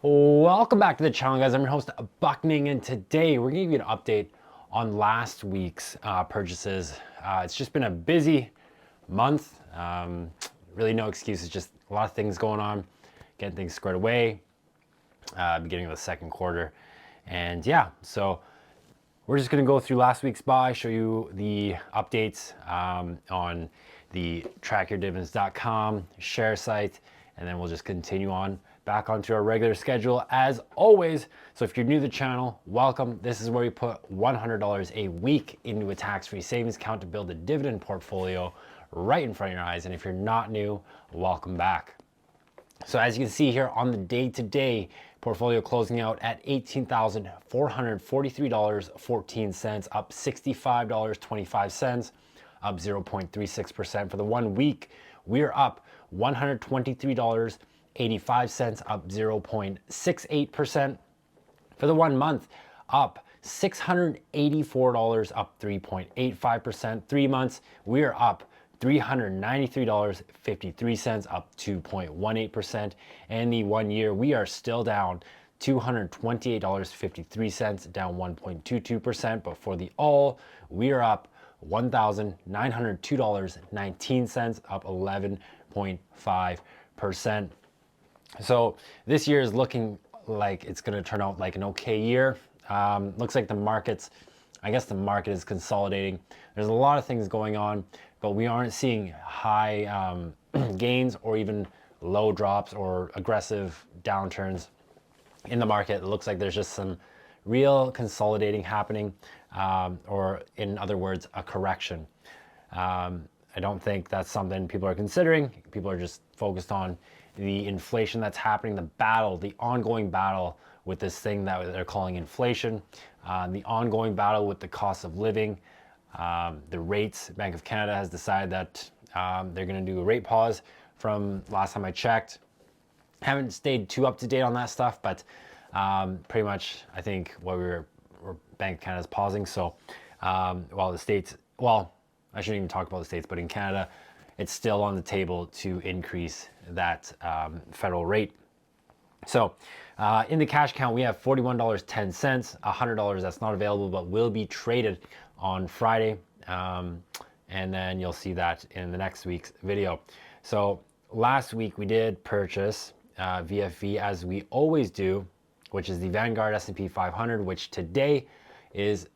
Welcome back to the channel, guys. I'm your host, Buckning, and today we're going to give you an update on last week's purchases. It's just been a busy month. Really no excuses, just a lot of things going on, getting things squared away, beginning of the second quarter. And yeah, so we're just going to go through last week's buy, show you the updates on the trackyourdividends.com share site, and then we'll just continue on back onto our regular schedule as always. So if you're new to the channel, welcome. This is where we put $100 a week into a tax-free savings account to build a dividend portfolio right in front of your eyes. And if you're not new, welcome back. So as you can see here on the day-to-day portfolio closing out at $18,443.14, up $65.25, up 0.36%. For the 1 week, we're up $123.85, up 0.68%. For the 1 month, up $684, up 3.85%. 3 months, we're up $393.53, up 2.18%. And the 1 year, we are still down $228.53, down 1.22%. But for the all, we are up $1,902.19, up 11.5%. So this year is looking like it's going to turn out like an okay year. Looks like the market is consolidating. There's a lot of things going on, but we aren't seeing high gains or even low drops or aggressive downturns in the market. It looks like there's just some real consolidating happening, or in other words, a correction. I don't think that's something people are considering. People are just focused on the inflation that's happening, the ongoing battle with this thing that they're calling inflation, the ongoing battle with the cost of living, the rates. Bank of Canada has decided that they're going to do a rate pause from last time I checked. Haven't stayed too up to date on that stuff, but pretty much I think Bank of Canada is pausing. So while the States, well, I shouldn't even talk about the States, but in Canada, it's still on the table to increase that federal rate. So in the cash count, we have $41.10, $100 that's not available but will be traded on Friday. And then you'll see that in the next week's video. So last week we did purchase VFV as we always do, which is the Vanguard S&P 500, which today is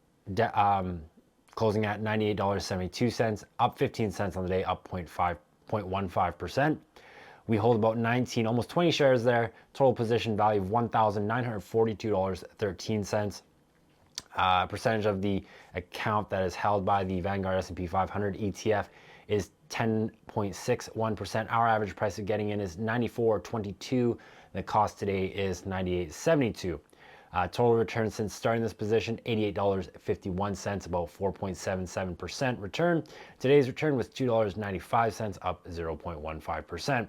closing at $98.72, up 15 cents on the day, up 0.15%. We hold about 19, almost 20 shares there. Total position value of $1,942.13. Percentage of the account that is held by the Vanguard S&P 500 ETF is 10.61%. Our average price of getting in is $94.22. The cost today is $98.72. Total return since starting this position, $88.51, about 4.77% return. Today's return was $2.95, up 0.15%.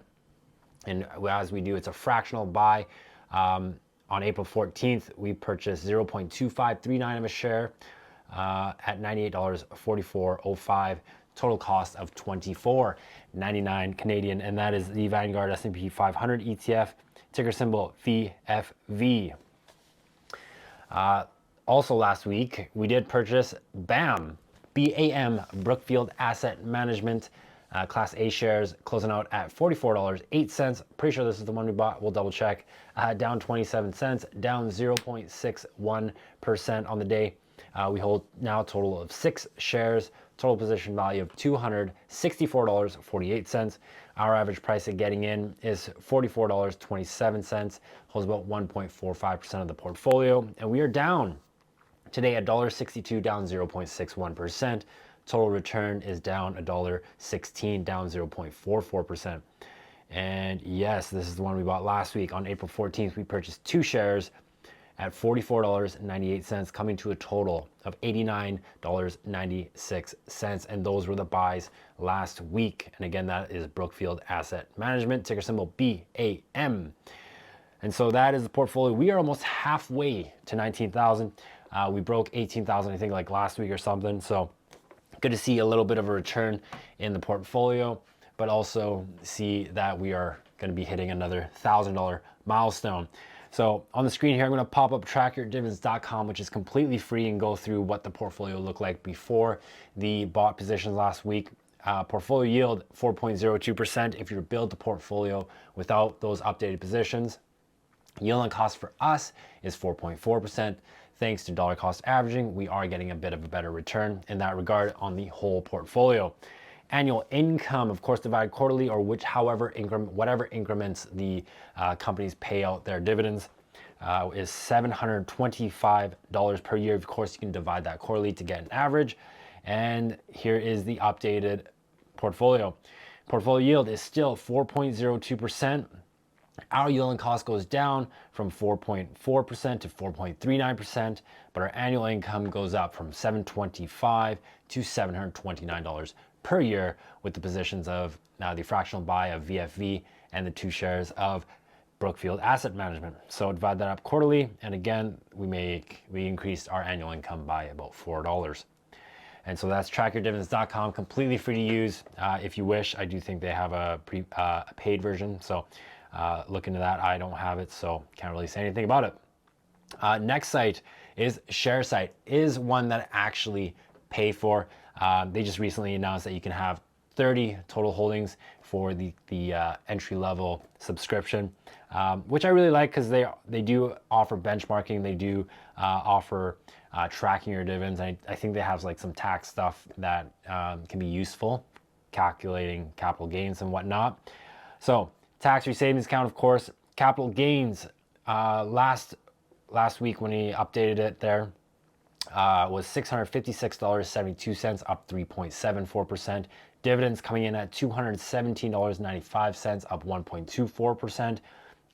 And as we do, it's a fractional buy. On April 14th, we purchased 0.2539 of a share at $98.4405. Total cost of $24.99 Canadian, and that is the Vanguard S&P 500 ETF, ticker symbol VFV. Also last week, we did purchase BAM, Brookfield Asset Management, Class A shares, closing out at $44.08. Pretty sure this is the one we bought. We'll double check. Down 27 cents, down 0.61% on the day. We hold now a total of 6 shares, total position value of $264.48. Our average price of getting in is $44.27, holds about 1.45% of the portfolio, and we are down today at $1.62, down 0.61%. Total return is down $1.16, down 0.44%. And yes, this is the one we bought last week. On April 14th, we purchased 2 shares at $44.98, coming to a total of $89.96. And those were the buys last week. And again, that is Brookfield Asset Management, ticker symbol BAM. And so that is the portfolio. We are almost halfway to 19,000. We broke 18,000, I think, like last week or something. So good to see a little bit of a return in the portfolio, but also see that we are going to be hitting another $1,000 milestone. So on the screen here, I'm going to pop up trackyourdividends.com, which is completely free, and go through what the portfolio looked like before the bought positions last week. Portfolio yield 4.02% if you build the portfolio without those updated positions. Yield on cost for us is 4.4%. Thanks to dollar cost averaging, we are getting a bit of a better return in that regard on the whole portfolio. Annual income, of course, divided quarterly, or whatever increments the companies pay out their dividends, is $725 per year. Of course, you can divide that quarterly to get an average. And here is the updated portfolio. Portfolio yield is still 4.02%. Our yield on cost goes down from 4.4% to 4.39%, but our annual income goes up from $725 to $729 per year with the positions of now the fractional buy of VFV and the 2 shares of Brookfield Asset Management. So divide that up quarterly, and again, we increased our annual income by about $4. And so that's trackyourdividends.com, completely free to use if you wish. I do think they have a paid version, so look into that. I don't have it, so can't really say anything about it. Next site is ShareSite, is one that I actually pay for. They just recently announced that you can have 30 total holdings for the entry-level subscription, which I really like because they do offer benchmarking. They do offer tracking your dividends. I think they have like some tax stuff that can be useful, calculating capital gains and whatnot. So tax-free savings account, of course. Capital gains last week when he updated it there was $656.72, up 3.74%. Dividends coming in at $217.95, up 1.24%.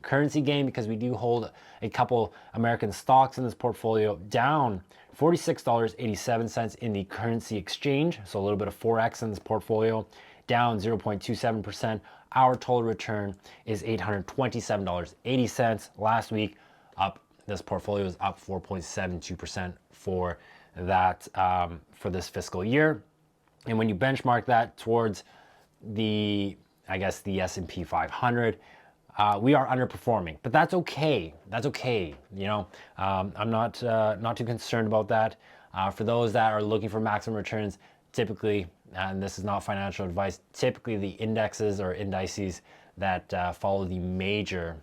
Currency gain, because we do hold a couple American stocks in this portfolio, down $46.87 in the currency exchange, so a little bit of Forex in this portfolio, down 0.27%. Our total return is $827.80. Last week, this portfolio is up 4.72% for that for this fiscal year. And when you benchmark that towards the S&P 500, we are underperforming, but that's okay. That's okay. You know, I'm not too concerned about that. For those that are looking for maximum returns, typically, and this is not financial advice, typically the indexes or indices that follow the major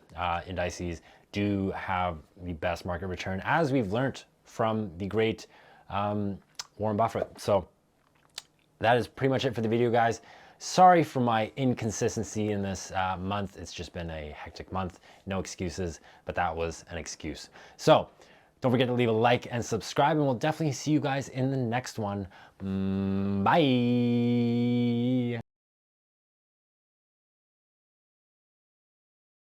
indices do have the best market return, as we've learned from the great Warren Buffett. So that is pretty much it for the video, guys. Sorry for my inconsistency in this month. It's just been a hectic month. No excuses, but that was an excuse. So don't forget to leave a like and subscribe, and we'll definitely see you guys in the next one. Bye.